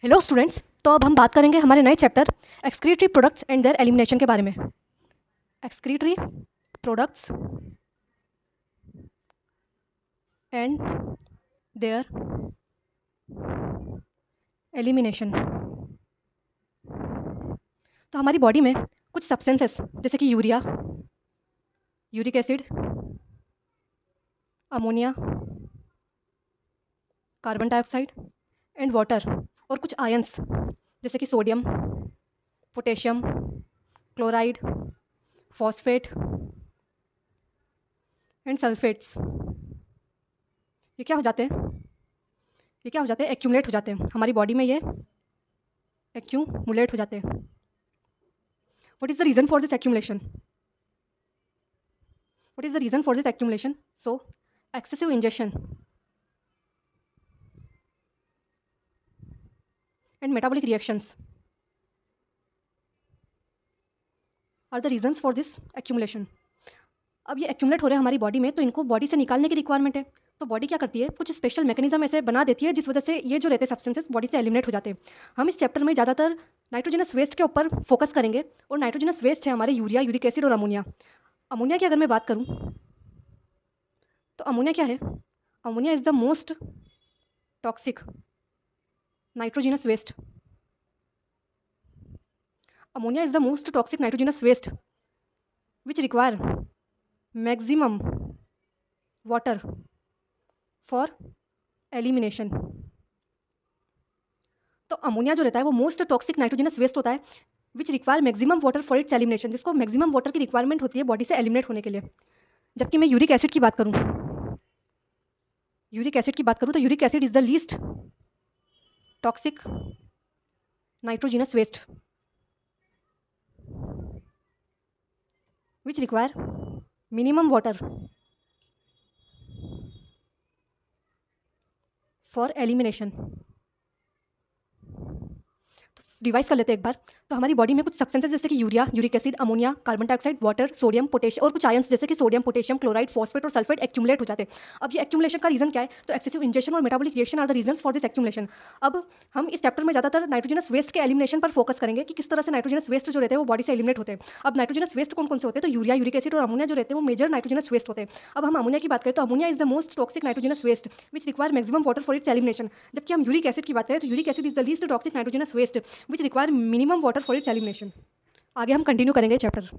Hello students. तो अब हम बात करेंगे हमारे नए chapter excretory products and there elimination के बारे में। Excretory products and there elimination. तो हमारी बॉडी में कुछ सब्सटेंसेस जैसे कि urea, uric acid, ammonia, carbon dioxide and water और कुछ आयंस जैसे कि sodium, potassium, chloride, phosphate and sulphates, ये क्या हो जाते हैं? ये क्या हो जाते हैं? एक्यूमुलेट हो जाते हैं हमारी बॉडी में। ये एक्यूमुलेट हो जाते हैं। What is the reason for this accumulation? What is the reason for this accumulation? So excessive injection and metabolic reactions are the reasons for this accumulation. अब ये एक्यूमुलेट हो रहे हैं हमारी बॉडी में, तो इनको बॉडी से निकालने की रिक्वायरमेंट है। तो बॉडी क्या करती है? कुछ स्पेशल मैकेनिज्म ऐसे बना देती है जिस वजह से ये जो रहते हैं सब्सटेंसेस बॉडी से एलिमिनेट हो जाते हैं। हम इस चैप्टर में ज़्यादातर नाइट्रोजनस वेस्ट के ऊपर फोकस करेंगे, और नाइट्रोजनस वेस्ट है हमारे यूरिया, यूरिक एसिड और अमोनिया। अमोनिया की अगर मैं बात करूँ तो अमोनिया क्या है? Ammonia is the most toxic nitrogenous waste. Ammonia is the most toxic nitrogenous waste which require maximum water for elimination. तो अमोनिया जो रहता है वो मोस्ट टॉक्सिक नाइट्रोजनस वेस्ट होता है विच require maximum water for its elimination, जिसको maximum water की requirement होती है बॉडी से एलिमिनेट होने के लिए। जबकि मैं यूरिक एसिड की बात करूँ, तो uric acid is the least toxic nitrogenous waste which require minimum water for elimination. Revise कर लेते हैं एक बार। तो हमारी बॉडी में कुछ सब्सटेंसेस जैसे कि urea, uric acid, ammonia, carbon dioxide, water, sodium, potassium और कुछ आयंस जैसे कि सोडियम, पोटेशियम, क्लोराइड, फॉस्फेट और सल्फेट एक्यूमुलेट हो जाते हैं। अब ये एक्यूमुलेशन का रीजन क्या है? तो एक्सेसिव इंजेक्शन और metabolic reaction are the reasons for this accumulation. अब हम इस चैप्टर में ज़्यादातर नाइट्रोजनस वेस्ट के एलिमिनेशन पर फोकस करेंगे कि किस तरह से नाइट्रोजनस वेस्ट जो रहते हैं वो बॉडी से एलिमिनेट होते हैं। अब नाइट्रोजनस वेस्ट कौन कौन से होते हैं? तो यूरिया, यूरिक एसिड और अमोनिया जो रहते हैं वो मेजर नाइट्रोजनस वेस्ट होते हैं। अब हम अमोनिया की बात करें तो ammonia is the most toxic nitrogenous waste which require maximum water for its elimination. जबकि हम यूरिक एसिड की बात करें तो uric acid is the least toxic nitrogenous waste which require minimum water for its elimination. आगे हम continue करेंगे chapter.